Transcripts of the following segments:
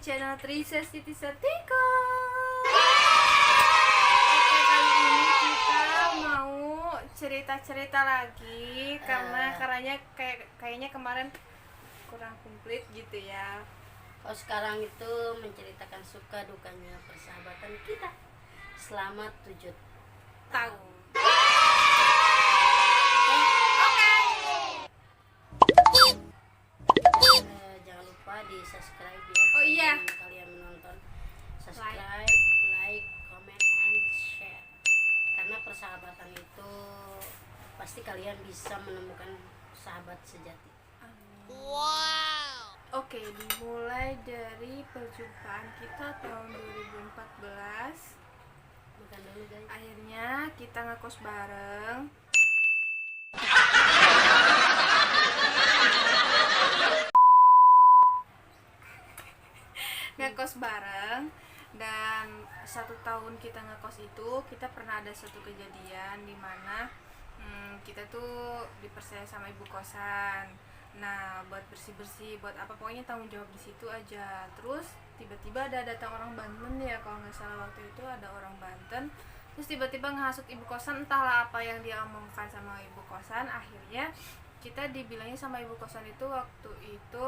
channel Trisa Siti Satiko. Oke, kali ini kita mau cerita-cerita lagi karena kayaknya kemarin kurang komplit gitu ya. Oh, sekarang itu menceritakan suka dukanya persahabatan kita selama 7 tahun. Jangan lupa di subscribe ya. Oh iya. Kalian menonton, subscribe, like, comment, and share. Karena persahabatan itu pasti kalian bisa menemukan sahabat sejati. Wow. Oke, dimulai dari perjumpaan kita tahun 2014. Bukan dulu guys. Akhirnya kita ngekos bareng. Ngekos bareng, dan 1 tahun kita ngekos itu kita pernah ada satu kejadian di mana kita tuh dipercaya sama ibu kosan. Nah, buat bersih-bersih, buat apa, pokoknya tanggung jawab di situ aja. Terus tiba-tiba ada datang orang Banten ya, kalau nggak salah waktu itu ada orang Banten. Terus tiba-tiba ngehasut ibu kosan, entahlah apa yang dia omongkan sama ibu kosan. Akhirnya kita dibilangnya sama ibu kosan itu waktu itu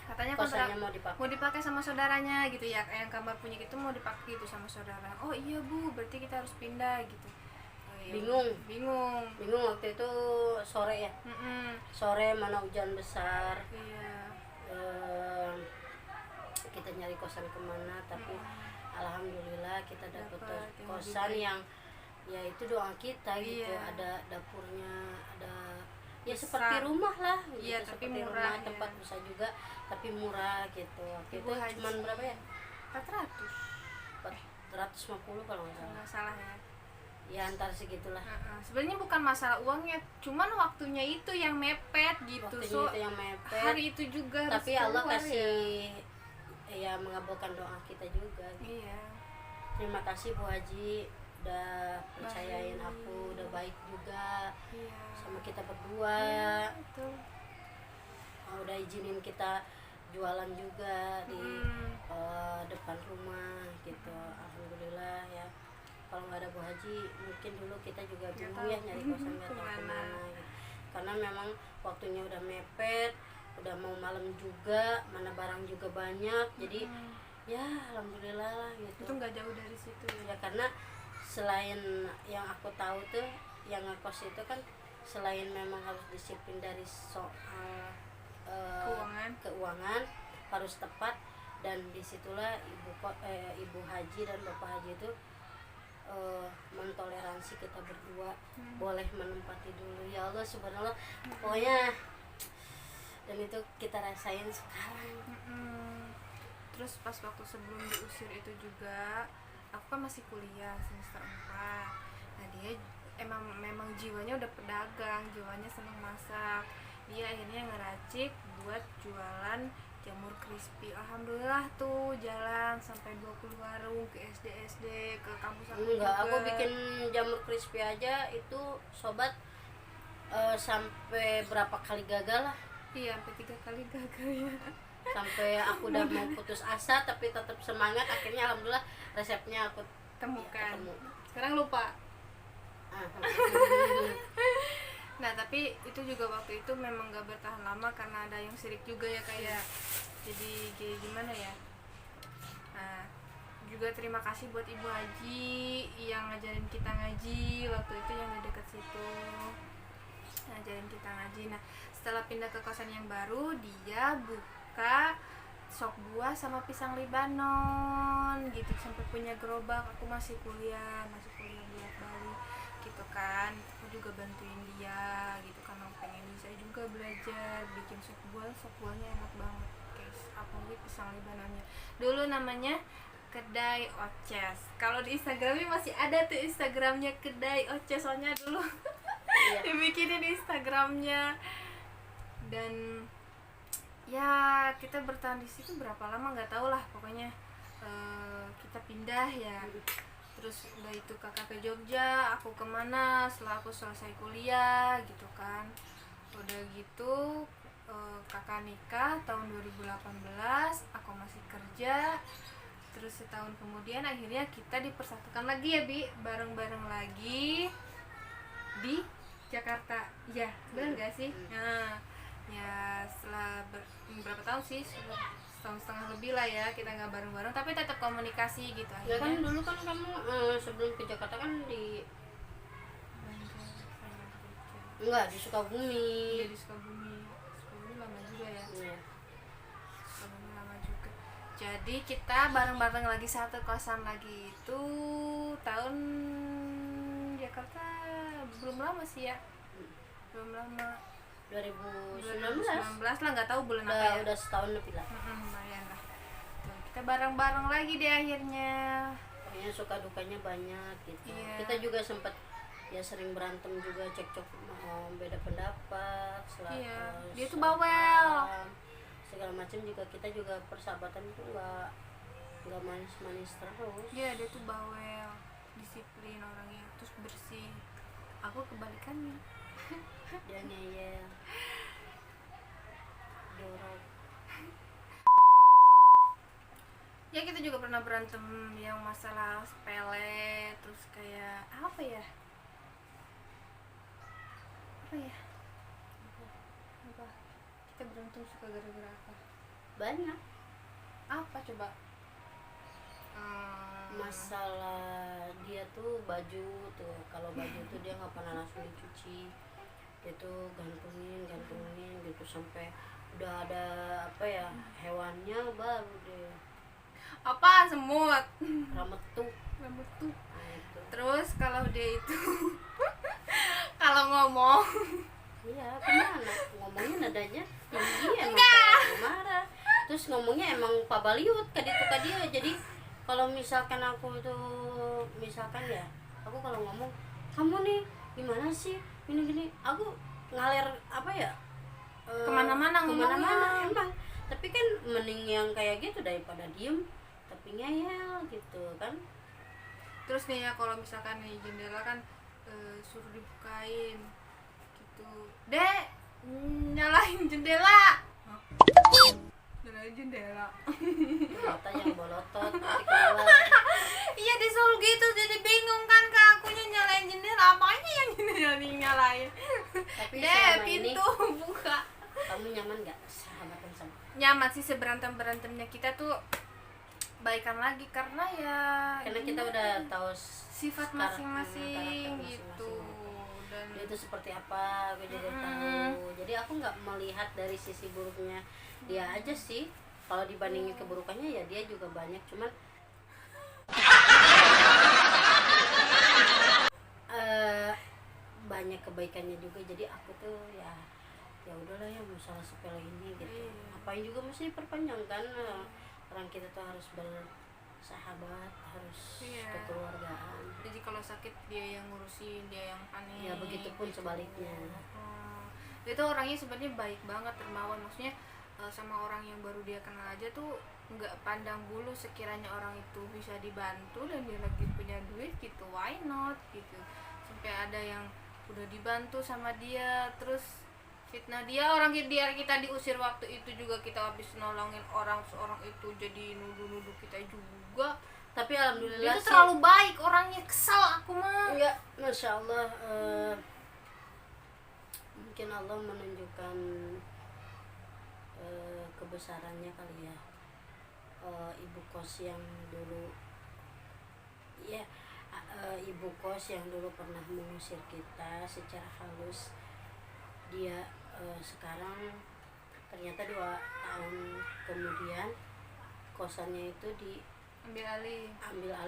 katanya kontrak mau dipakai sama saudaranya gitu ya, yang kamar punya itu mau dipakai gitu sama saudara. Oh iya bu, berarti kita harus pindah gitu. Bingung waktu itu sore ya. Sore mana hujan besar. Iya. Kita nyari kosan kemana, tapi alhamdulillah kita dapet kosan yang ya itu doa kita gitu. Iya. Ada dapurnya, ada ya besar. Seperti rumah lah gitu. Iya, tapi seperti murah, rumah, tempat ya. bisa juga tapi murah gitu. Waktu itu cuman berapa ya? 450 kalau nggak salah ya. Ya antar segitulah. Sebenarnya bukan masalah uangnya, cuman waktunya itu yang mepet gitu. Waktunya itu yang mepet. Hari itu juga tapi Allah kasih ya mengabulkan doa kita juga gitu. Iya. Terima kasih Bu Haji udah percayain aku, udah baik juga. Iya. Sama kita berdua. Iya, betul. Udah izinin kita jualan juga di depan rumah gitu. Alhamdulillah ya. Kalau nggak ada Bu Haji mungkin dulu kita juga bingung ya nyari kosan, nggak tahu kemana gitu. Karena memang waktunya udah mepet, udah mau malam juga, mana barang juga banyak, jadi ya alhamdulillah lah gitu. Itu nggak jauh dari situ ya, karena selain yang aku tahu tuh yang ngekos itu kan selain memang harus disiplin dari soal keuangan harus tepat, dan disitulah ibu haji dan bapak haji itu mentoleransi kita berdua boleh menempati dulu. Ya Allah subhanallah, pokoknya dan itu kita rasain sekarang. Terus pas waktu sebelum diusir itu juga aku kan masih kuliah semester 4. Nah dia memang jiwanya udah pedagang, jiwanya seneng masak. Dia akhirnya ngeracik buat jualan jamur crispy. Alhamdulillah tuh jalan sampai 20 warung ke SD ke kampus aku. Enggak, aku bikin jamur crispy aja itu sobat sampai berapa kali gagal lah. Iya, sampai 3 kali gagal ya. Sampai aku udah mau putus asa tapi tetap semangat. Akhirnya alhamdulillah resepnya aku temukan. Sekarang lupa. Nah tapi itu juga waktu itu memang gak bertahan lama karena ada yang sirik juga ya, kayak jadi gimana ya. Nah juga terima kasih buat Ibu Haji yang ngajarin kita ngaji waktu itu, yang di dekat situ ngajarin kita ngaji. Nah setelah pindah ke kosan yang baru, dia buka sop buah sama pisang Libanon gitu, sampai punya gerobak. Aku masih kuliah buat Bali gitu kan. Aku juga bantuin dia gitu karena pengen bisa juga belajar bikin sop buahnya enak banget guys, apalagi pisang Libanonnya. Dulu namanya Kedai Oces. Kalau di Instagramnya masih ada tuh Instagramnya Kedai Oces, soalnya dulu dibikinin Instagramnya. Dan ya kita bertahan di situ berapa lama nggak tahu lah, pokoknya kita pindah ya. Terus udah itu kakak ke Jogja, aku kemana setelah aku selesai kuliah gitu kan. Udah gitu kakak nikah tahun 2018, aku masih kerja. Terus setahun kemudian akhirnya kita dipersatukan lagi ya Bi, bareng-bareng lagi di Jakarta. Ya, benar gak sih? Nah, ya setelah berapa tahun sih? Setahun setengah lebih lah ya kita nggak bareng-bareng, tapi tetap komunikasi gitu Ya kan akhirnya. dulu kan kamu sebelum ke Jakarta kan di enggak di Sukabumi. Iya di Sukabumi. Sukabumi lama juga ya. Iya. Sukabumi lama juga. Jadi kita bareng-bareng lagi satu kosan lagi itu tahun Jakarta belum lama sih ya. Belum lama. 2019 lah, nggak tahu bulan apa ya. udah setahun lebih lah. Lumayan lah. Tuh, kita bareng-bareng lagi deh akhirnya. Pokoknya suka dukanya banyak gitu. Iya. Kita juga sempat ya sering berantem juga, cekcok, beda pendapat, Iya. Dia tuh bawel. segala macam juga. Kita juga persahabatan itu nggak manis-manis terus. Iya, dia tuh bawel, disiplin orangnya, terus bersih. Aku kebalikannya. Dia ngeyel, jorok. Ya kita juga pernah berantem yang masalah sepele, terus kayak apa ya? Apa? Kita berantem suka gara-gara apa? Banyak Apa coba? masalah. Dia tuh baju tuh, kalau baju tuh dia nggak pernah langsung dicuci, dia tuh gantungin gitu sampai udah ada apa ya hewannya baru deh Apa? Semut. rametuk. Rambut tuh. Nah, itu. Terus kalau dia itu kalau ngomong Iya, kemana ngomongnya nadanya tinggi emang kayak marah. Terus ngomongnya emang pabaliut ke dia. Jadi kalau misalkan aku tuh misalkan ya, aku kalau ngomong kamu nih gimana sih gini aku ngalir apa ya kemana-mana ngomongnya. emang. Tapi kan mending yang kayak gitu daripada diem tapi ngeyel gitu kan. Terus nih ya kalau misalkan nih jendela kan suruh dibukain gitu. Dek, nyalain jendela. Hah? Nyalain jendela. Mata yang bolotot nanti keluar. Iya disuruh gitu, jadi bingung kan kak akunya nyalain jendela, apanya yang nyalain. Tapi Dek, selama ini pintu buka. kamu nyaman gak sahabatan sama? Nyaman sih, seberantem-berantemnya kita tuh baikan lagi karena ya Karena kita udah tahu sifat masing-masing karakter gitu. Dan dia itu seperti apa aku juga tahu. Jadi aku nggak melihat dari sisi buruknya dia aja sih. Kalau dibandingin keburukannya ya dia juga banyak, cuman banyak kebaikannya juga. Jadi aku tuh ya udahlah ya masalah sepele ini gitu. Ngapain juga mesti diperpanjang kan. Orang kita tuh harus bersahabat, harus kekeluargaan. jadi kalau sakit dia yang ngurusin, dia yang aneh. Ya begitupun sebaliknya. Itu orangnya sebenarnya baik banget, dermawan. Maksudnya sama orang yang baru dia kenal aja tuh nggak pandang bulu, sekiranya orang itu bisa dibantu dan dia lagi punya duit gitu, why not gitu. Sampai ada yang udah dibantu sama dia terus fitnah dia, kita diusir waktu itu juga kita habis nolongin orang, seorang itu jadi nuduh-nuduh kita juga. Tapi Dia alhamdulillah tuh sih terlalu baik orangnya, kesel aku mah. ya masya Allah. Mungkin Allah menunjukkan kebesarannya kali ya. Ibu kos yang dulu ya ibu kos yang dulu pernah mengusir kita secara halus, dia sekarang ternyata 2 tahun kemudian kosannya itu diambil alih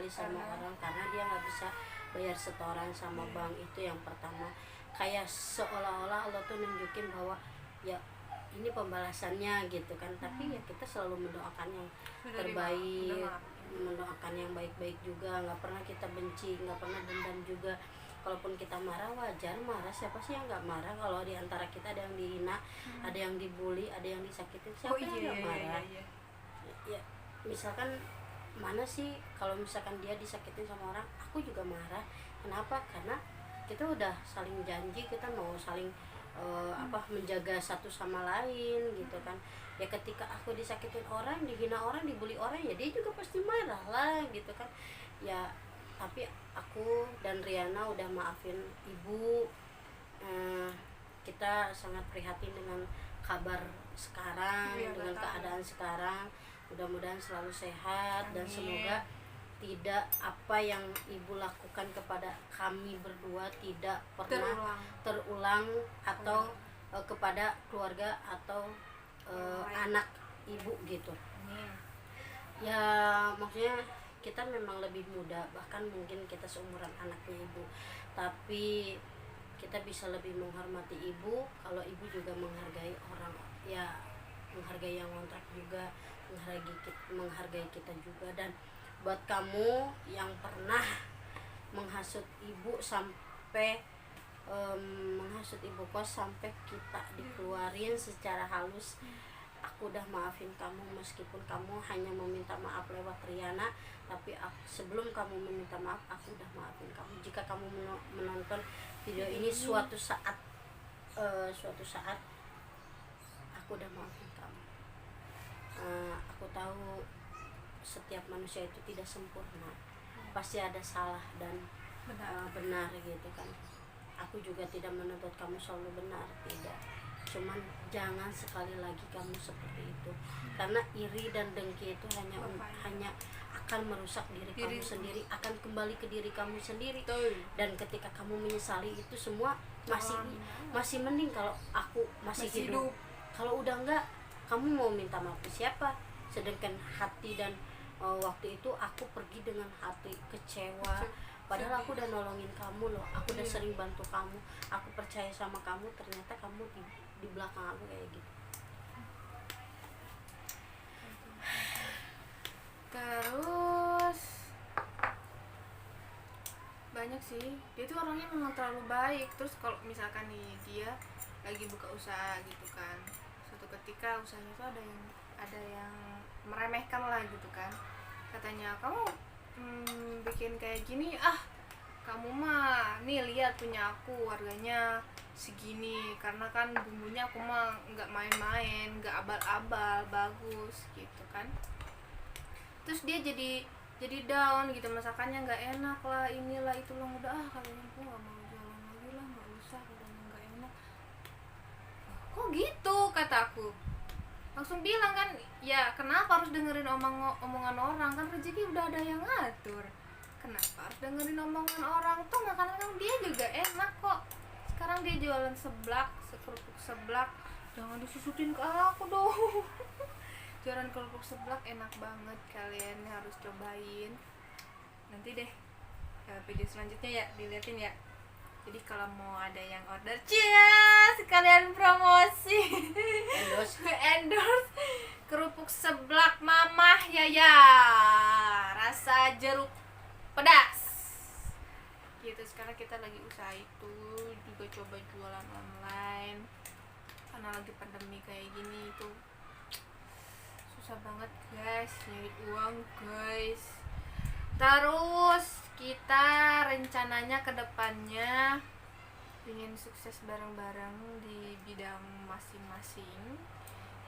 sama orang karena dia nggak bisa bayar setoran sama bank. Itu yang pertama, kayak seolah-olah Allah tuh nunjukin bahwa ya ini pembalasannya gitu kan. Tapi ya kita selalu mendoakan yang terbaik, mendoakan yang baik-baik juga, nggak pernah kita benci, nggak pernah dendam juga. Kalaupun kita marah wajar marah, siapa sih yang nggak marah? Kalau di antara kita ada yang dihina, ada yang dibully, ada yang disakitin, siapa yang nggak marah? Ya misalkan mana sih kalau misalkan dia disakitin sama orang, aku juga marah. Kenapa? Karena kita udah saling janji kita mau saling menjaga satu sama lain gitu kan. Ya ketika aku disakitin orang, dihina orang, dibully orang, ya dia juga pasti marah lah gitu kan. Ya tapi aku dan Riana udah maafin ibu. Kita sangat prihatin dengan kabar sekarang, Iya, dengan tahu. keadaan sekarang. Mudah-mudahan selalu sehat. Dan Amin. semoga tidak apa yang ibu lakukan kepada kami berdua tidak pernah terulang atau kepada keluarga atau anak ibu gitu. Amin. Ya maksudnya kita memang lebih muda, bahkan mungkin kita seumuran anaknya ibu, tapi kita bisa lebih menghormati ibu kalau ibu juga menghargai orang, ya menghargai yang ngontrak juga, menghargai kita juga. Dan buat kamu yang pernah menghasut ibu sampai menghasut ibu kos sampai kita dikeluarin secara halus, aku udah maafin kamu. Meskipun kamu hanya meminta maaf lewat Riana, tapi sebelum kamu meminta maaf, aku udah maafin kamu. Jika kamu menonton video ini suatu saat aku udah maafin kamu. Aku tahu setiap manusia itu tidak sempurna, pasti ada salah dan benar gitu kan. Aku juga tidak menuntut kamu selalu benar, tidak, cuman jangan sekali lagi kamu seperti itu, karena iri dan dengki itu hanya akan merusak diri kamu sendiri, akan kembali ke diri kamu sendiri. Dan ketika kamu menyesali itu semua, masih mending kalau aku masih hidup. Kalau udah enggak, kamu mau minta maaf ke siapa? Sedangkan hati dan waktu itu aku pergi dengan hati kecewa, padahal aku udah nolongin kamu loh, aku udah sering bantu kamu, aku percaya sama kamu, ternyata kamu di belakang aku kayak gitu. Terus banyak sih, dia tuh orangnya memang terlalu baik. Terus kalau misalkan nih dia lagi buka usaha gitu kan, suatu ketika usahanya tuh ada yang meremehkan lah gitu kan, katanya kamu bikin kayak gini, kamu mah nih lihat punya aku harganya segini, karena kan bumbunya aku mah nggak main-main, nggak abal-abal, bagus gitu kan. Terus dia jadi down gitu, masakannya nggak enak lah, inilah itulah, udah katanya aku nggak mau jualan lagi lah, nggak usah, katanya nggak enak. Kok gitu, kataku. Langsung bilang kan, ya kenapa harus dengerin omongan orang, kan rezeki udah ada yang ngatur, kenapa harus dengerin omongan orang? Tuh makanan kan dia juga enak kok. Sekarang dia jualan kerupuk seblak, jangan disusutin ke aku dong. Jualan kerupuk seblak enak banget, kalian harus cobain. Nanti deh video selanjutnya ya diliatin ya. Jadi kalau mau ada yang order, sekalian promosi. Endorse kerupuk seblak Mamah Yaya, rasa jeruk pedas gitu. Sekarang kita lagi usaha itu, juga coba jualan online karena lagi pandemi kayak gini itu susah banget guys, nyari uang guys. Terus kita rencananya ke depannya ingin sukses bareng-bareng di bidang masing-masing,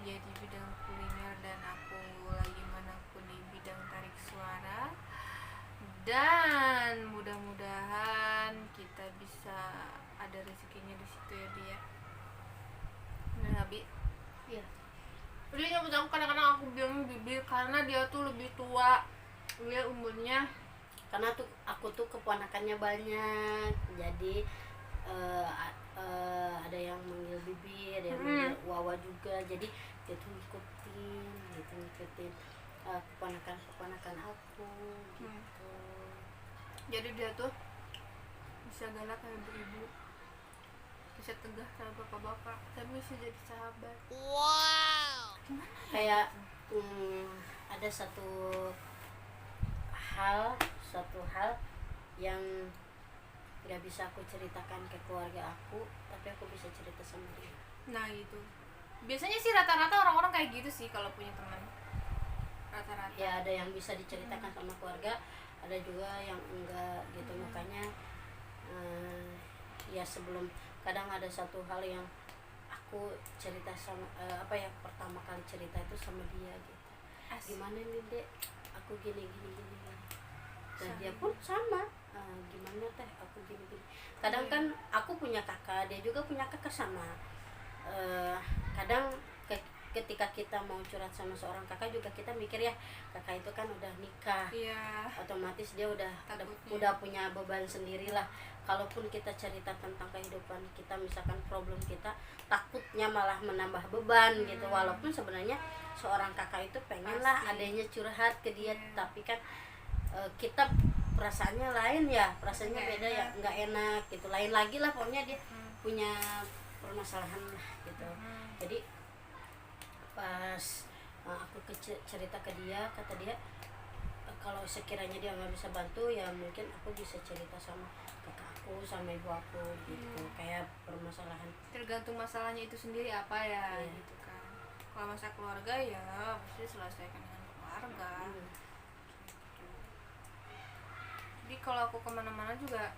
dia di bidang kuliner dan aku lagi manapun di bidang tarik suara. Dan mudah-mudahan kita bisa ada rezekinya di situ ya Bi ya. Nah Bi, Iya. dia nyebut aku, kadang-kadang aku bilang Bibi karena dia tuh lebih tua, dia umurnya. Karena aku tuh keponakannya banyak, jadi ada yang manggil Bibi, ada yang manggil Wawa juga, jadi dia tuh ngikutin keponakan aku gitu. Jadi dia tuh bisa galak kayak ibu-ibu, bisa tegas kayak bapak-bapak, tapi bisa jadi sahabat. Wow. Kayak ada satu hal yang nggak bisa aku ceritakan ke keluarga aku, tapi aku bisa cerita sama dia. Nah gitu, biasanya sih rata-rata orang-orang kayak gitu sih kalau punya teman, rata-rata. Ya ada yang bisa diceritakan sama keluarga, ada juga yang enggak gitu. Makanya ya sebelum, kadang ada satu hal yang aku cerita sama pertama kali cerita itu sama dia gitu, gimana nih dek, aku gini gini gini, dan dia pun sama, gimana teh aku gini gini. Kadang kan aku punya kakak, dia juga punya kakak sama. Kadang ketika kita mau curhat sama seorang kakak juga kita mikir ya, kakak itu kan udah nikah, otomatis dia udah punya beban sendiri lah. Kalaupun kita cerita tentang kehidupan kita, misalkan problem kita, takutnya malah menambah beban gitu. Walaupun sebenarnya seorang kakak itu pengen lah adanya curhat ke dia, tapi kan kita perasaannya lain ya, perasaannya beda ya, nggak enak gitu, lain lagi lah pokoknya. Dia punya permasalahan lah gitu. Jadi pas aku cerita ke dia, kata dia kalau sekiranya dia nggak bisa bantu ya mungkin aku bisa cerita sama kakak aku sama ibu aku gitu. Kayak permasalahan, tergantung masalahnya itu sendiri apa ya, gitu kan. Kalau masalah keluarga ya pasti selesaikan dengan keluarga. Gitu. Jadi kalau aku kemana-mana juga,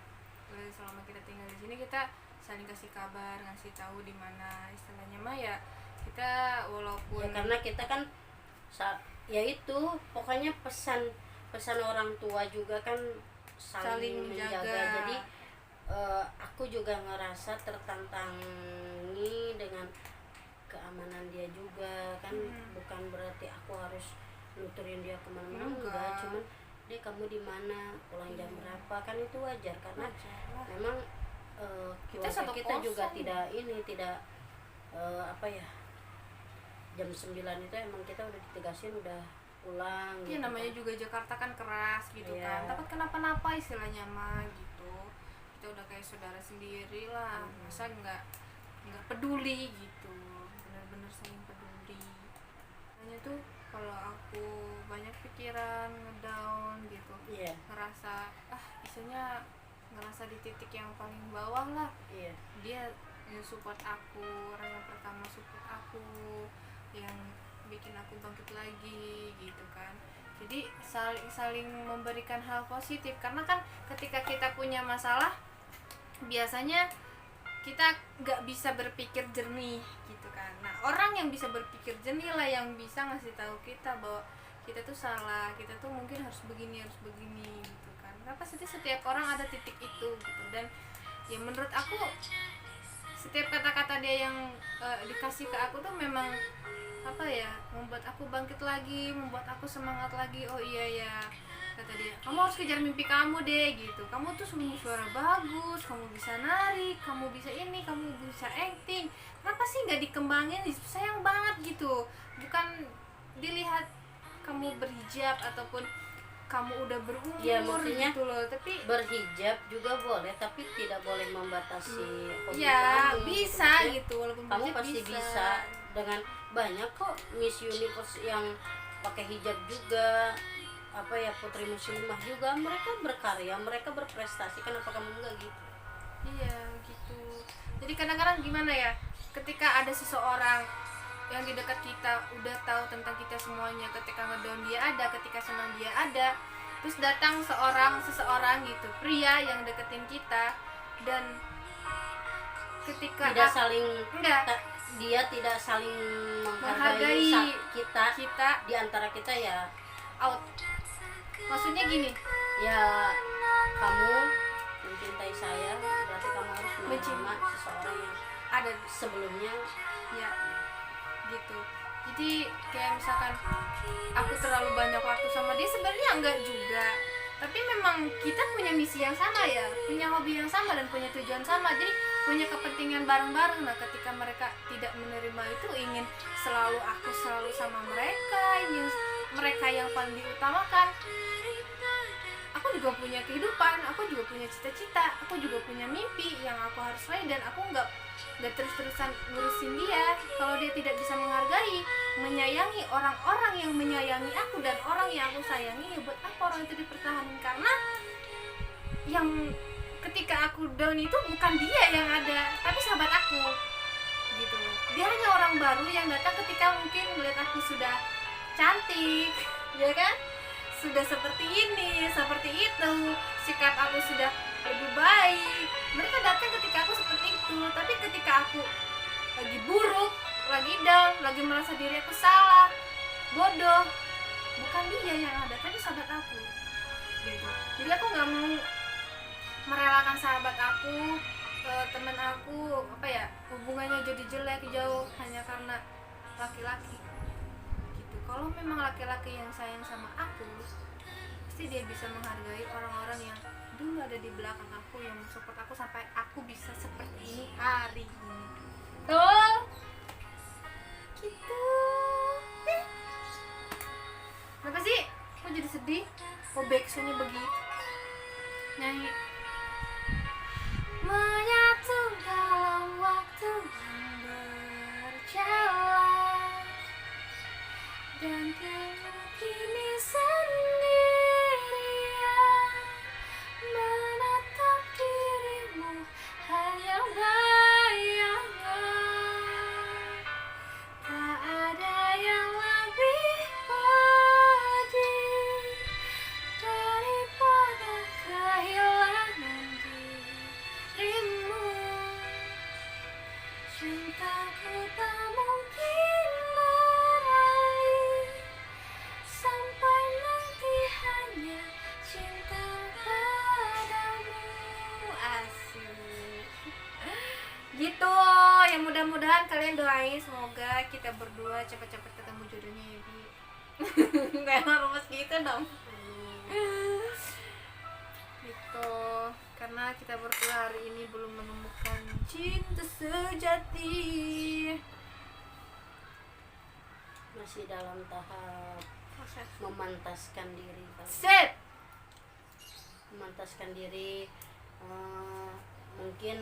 selama kita tinggal di sini kita saling kasih kabar, ngasih tahu di mana, istilahnya mah ya kita walaupun ya karena kita kan ya itu pokoknya pesan orang tua juga kan saling menjaga. Jadi aku juga ngerasa tertantangi dengan keamanan dia juga kan. Bukan berarti aku harus nuturin dia kemana-mana, enggak, cuman dia kamu di mana, pulang jam berapa, kan itu wajar karena memang kita juga tidak jam 9 itu emang kita udah ditegasin udah pulang ya, gitu namanya kan. juga Jakarta kan keras gitu kan, takut kenapa-napa istilahnya mah gitu. Kita udah kayak saudara sendiri lah, masa nggak peduli gitu, bener-bener saling peduli. Hanya tuh kalau aku banyak pikiran, ngedown gitu, ngerasa ngerasa di titik yang paling bawah lah. Dia support aku, orang yang pertama support aku, yang bikin aku bangkit lagi gitu kan. Jadi saling memberikan hal positif, karena kan ketika kita punya masalah biasanya kita nggak bisa berpikir jernih gitu kan. Nah, orang yang bisa berpikir jernih lah yang bisa ngasih tahu kita bahwa kita tuh salah, kita tuh mungkin harus begini gitu kan. Karena pasti setiap orang ada titik itu gitu. Dan ya menurut aku setiap kata-kata dia yang dikasih ke aku tuh memang membuat aku bangkit lagi, membuat aku semangat lagi. Oh iya ya, kata dia, kamu harus kejar mimpi kamu deh gitu. Kamu tuh punya suara bagus, kamu bisa nari, kamu bisa ini, kamu bisa acting. Kenapa sih nggak dikembangin? Sayang banget gitu. Bukan dilihat kamu berhijab ataupun kamu udah berumur gitu loh, tapi berhijab juga boleh, tapi tidak boleh membatasi hobi kamu bisa gitu. Walaupun kamu pasti bisa. Dengan banyak kok Miss Universe yang pakai hijab juga, putri muslimah juga, mereka berkarya, mereka berprestasi, kenapa kamu enggak gitu? Iya gitu. Jadi kadang-kadang gimana ya, ketika ada seseorang yang di dekat kita udah tahu tentang kita semuanya, ketika ngedown dia ada, ketika senang dia ada, terus datang seseorang gitu, pria yang deketin kita, dan ketika dia tidak saling menghargai kita di antara kita ya out. Maksudnya gini, ya kamu mencintai saya berarti kamu harus menerima seseorang yang ada sebelumnya ya gitu. Jadi kayak misalkan aku terlalu banyak waktu sama dia, sebenarnya enggak juga, tapi memang kita punya misi yang sama ya, punya hobi yang sama dan punya tujuan sama, jadi punya kepentingan bareng-bareng. Nah, ketika mereka tidak menerima itu, ingin aku selalu sama mereka, ingin mereka yang paling diutamakan. Aku juga punya kehidupan, aku juga punya cita-cita, aku juga punya mimpi yang aku harus raih, dan aku nggak terus-terusan ngurusin dia kalau dia tidak bisa menghargai, menyayangi orang-orang yang menyayangi aku dan orang yang aku sayangi. Ya buat apa orang itu dipertahankan? Karena yang ketika aku down itu bukan dia yang ada, tapi sahabat aku gitu. Dia hanya orang baru yang datang ketika mungkin melihat aku sudah cantik, ya kan, sudah seperti ini, seperti itu, sikap aku sudah lebih baik, mereka datang ketika aku seperti itu. Tapi ketika aku lagi buruk, lagi down, lagi merasa diri aku salah, bodoh, bukan dia yang ada, tapi sahabat aku gitu. Jadi aku nggak mau merelakan sahabat aku, teman aku, apa ya, hubungannya jadi jelek, jauh hanya karena laki-laki gitu. Kalau memang laki-laki yang sayang sama aku, pasti dia bisa menghargai orang-orang yang dulu ada di belakang aku, yang support aku sampai aku bisa seperti ini hari ini. Tuh gitu. Kenapa sih kok jadi sedih? Kok backsoundnya begitu? Nyanyi menyatu dalam waktu yang berjalan, dan kini sendirian menatap dirimu, hanya bayangan. Tak ada yang lebih pedih daripada kehilangan dirimu. Cintaku tak mungkin beralih sampai nanti hanya cinta padamu. Asik gitu ya. Mudah-mudahan kalian doain semoga kita berdua cepat-cepat ketemu jodohnya ya Bi. Nggak harus gitu dong gitu, karena kita berdua hari ini belum menemukan cinta sejati, masih dalam tahap proses memantaskan diri kan. set Memantaskan diri, mungkin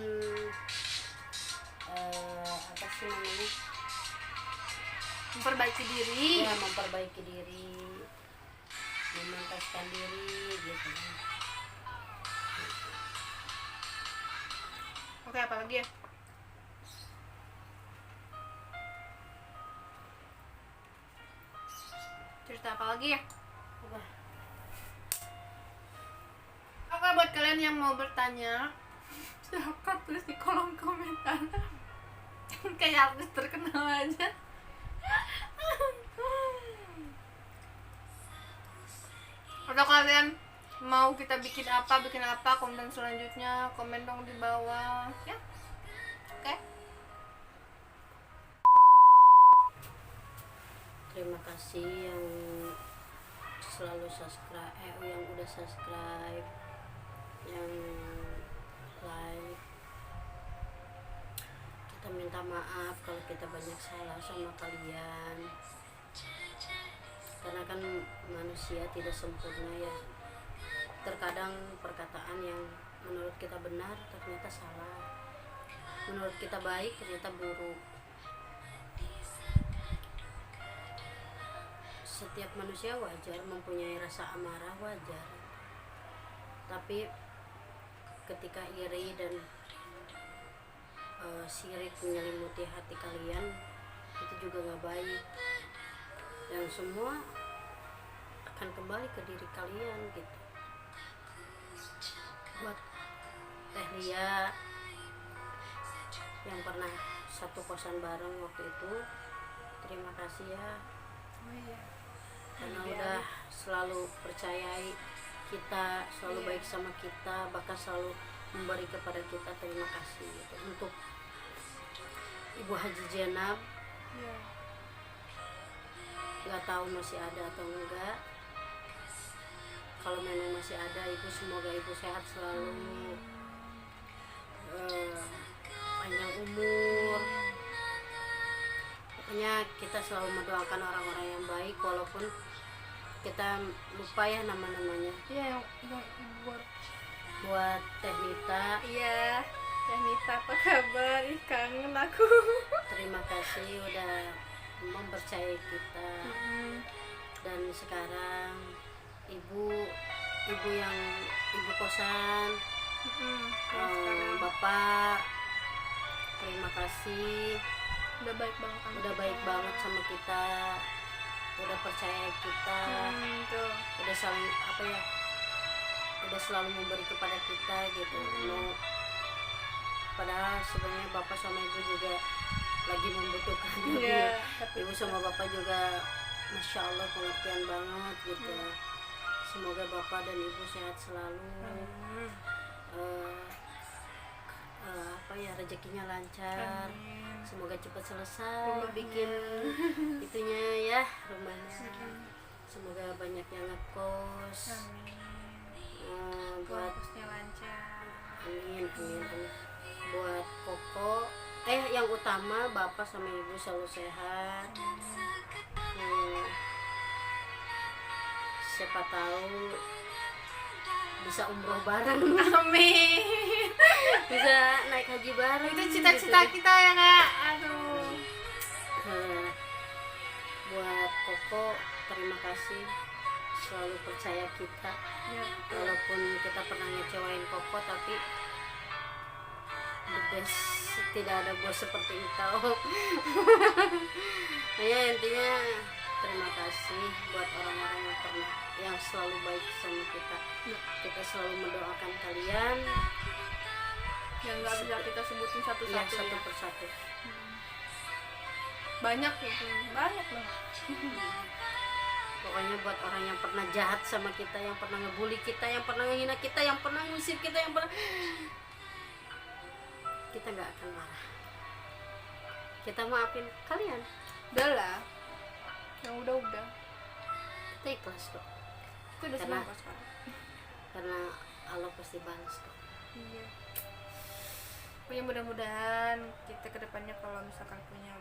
apa sih namanya, memperbaiki diri. ya memperbaiki diri, memantaskan diri gitu. Oke, apa lagi ya? Cerita apa lagi ya? Apa? Oke, buat kalian yang mau bertanya, silahkan tulis di kolom komentar. Kayak artis terkenal aja. Atau kalian mau kita bikin apa konten selanjutnya, komen dong di bawah ya. Oke. Terima kasih yang selalu subscribe, yang udah subscribe, yang like. Kita minta maaf kalau kita banyak salah sama kalian, karena kan manusia tidak sempurna ya. Terkadang perkataan yang menurut kita benar ternyata salah, menurut kita baik ternyata buruk. Setiap manusia wajar mempunyai rasa amarah, wajar. Tapi ketika iri dan sirik menyelimuti hati kalian, itu juga gak baik, dan semua akan kembali ke diri kalian gitu. Buat Teh Lia yang pernah satu kosan bareng waktu itu, terima kasih ya, Oh iya. karena udah selalu percayai kita, selalu Iya. baik sama kita, bahkan selalu memberi kepada kita. Terima kasih gitu. Untuk Ibu Haji Jenab, Iya. nggak tahu masih ada atau enggak. Kalau memang masih ada, Ibu, semoga Ibu sehat selalu, panjang umur. Pokoknya kita selalu mendoakan orang-orang yang baik, walaupun kita lupa ya nama-namanya. Iya, yang buat. Buat Teh Nita, Iya. Teh Nita, apa kabar? Ih, kangen aku. terima kasih udah mempercayai kita. Dan sekarang ibu yang ibu kosan, Sekarang bapak, terima kasih udah baik banget sama udah kita. baik banget sama kita, udah percaya kita, Tuh. udah selalu udah selalu memberi kepada kita gitu. padahal sebenarnya bapak sama ibu juga lagi membutuhkan Iya, ibu sama bapak juga masya Allah pengertian banget gitu. Semoga bapak dan ibu sehat selalu. Apa ya, rezekinya lancar. Amin. Semoga cepat selesai Rumahnya. bikin itunya ya, rumahnya. Semoga banyak yang ngekos. Amin. Buat Fokusnya lancar. amin, amin, amin. Buat pokok yang utama bapak sama ibu selalu sehat. Siapa tahu bisa umroh bareng, Amin. bisa naik haji bareng. Itu cita-cita gitu. kita ya kak. Aduh. Buat Koko, terima kasih selalu percaya kita. Ya, Walaupun kita pernah ngecewain Koko, tapi the best, tidak ada bos seperti engkau. Ya, intinya terima kasih buat orang-orang yang selalu baik sama kita. Kita selalu mendoakan kalian yang nggak bisa kita sebutin ya, satu-satu satu ya. persatu. Banyak ya, banyak banget. Pokoknya buat orang yang pernah jahat sama kita, yang pernah ngebully kita, yang pernah menghina kita, yang pernah ngusir kita, yang pernah, kita nggak akan marah. Kita maafin kalian. Udah lah, yang udah Kita ikhlas kok. itu udah Karena- semua kok sekarang. Karena Allah pasti balas kok. Iya. Pokoknya mudah-mudahan kita kedepannya kalau misalkan punya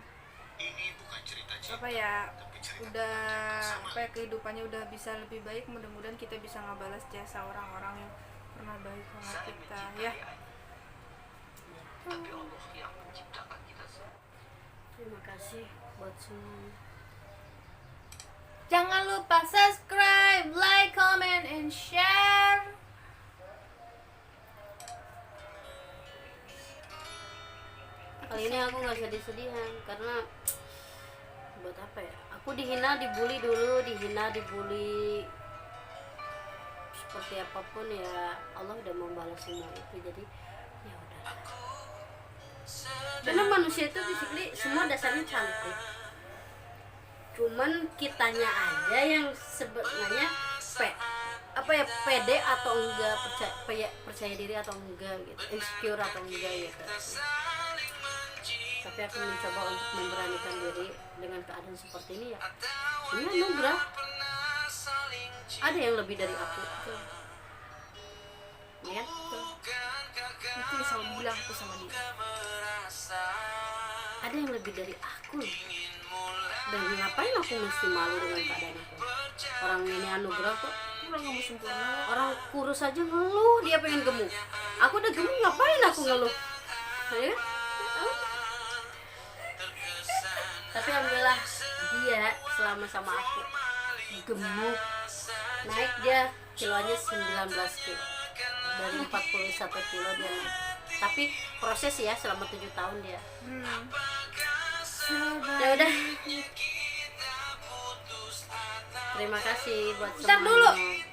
Ini bukan cerita cinta, apa ya, tapi cerita udah bersama. apa ya, kehidupannya udah bisa lebih baik, mudah-mudahan kita bisa ngebalas jasa orang-orang yang pernah baik sama Saling kita mencintai ya. hanya. Tapi Allah yang menciptakan kita semua. Terima kasih buat semua. Jangan lupa subscribe, like, comment, and share. Kali ini aku nggak sedih-sedihan karena buat apa ya? Aku dihina, dibully dulu, dibully seperti apapun ya, Allah udah membalas semua itu, jadi ya udah. Karena manusia itu basically semua dasarnya cantik, cuman kitanya aja yang sebenarnya pede atau enggak, percaya diri atau enggak gitu, insecure atau enggak gitu. Tapi aku mencoba untuk memberanikan diri dengan keadaan seperti ini ya. Ini anugerah. Ada yang lebih dari aku. Ya kan? Itu yang selalu bilang aku sama dia. Ada yang lebih dari aku. Dan ngapain aku mesti malu dengan keadaan aku? Orang ini anugerah kok. Orang kamu sempurna. Orang kurus aja ngeluh dia pengen gemuk. Aku udah gemuk, ngapain aku ngeluh? Ya kan? Tapi alhamdulillah dia selama sama aku gemuk, naik dia kilonya 19 kilo dari 41 kilo dia naik. Tapi proses ya selama 7 tahun dia. Ya udah. Terima kasih buat Bentar semuanya. dulu,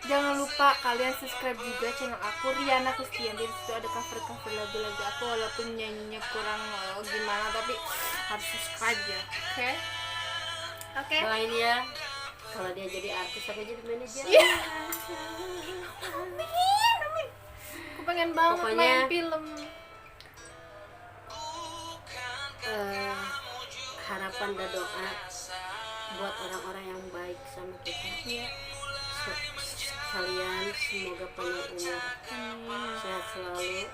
jangan lupa kalian subscribe juga channel aku, Riana Kustian. Di situ ada cover lagu-lagu aku, walaupun nyanyinya kurang gimana, tapi harus subscribe ya. Oke. Doain ya. Kalau dia jadi artis, aku jadi manajer. Iya. Amin. Aku pengen banget Pokoknya- main film. Harapan dan doa buat orang-orang yang baik sama kita. Iya. Kalian semoga panjang umur, Amin. sehat selalu,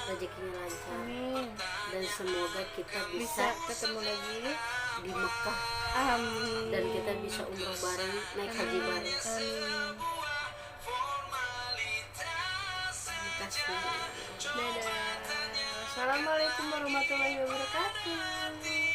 rezekinya lancar, Amin. dan semoga kita Bisa bisa ketemu lagi. di Mekah Amin. dan kita bisa umroh bareng, naik haji bareng. Amin. Terima kasih. Dadah. Assalamualaikum warahmatullahi wabarakatuh.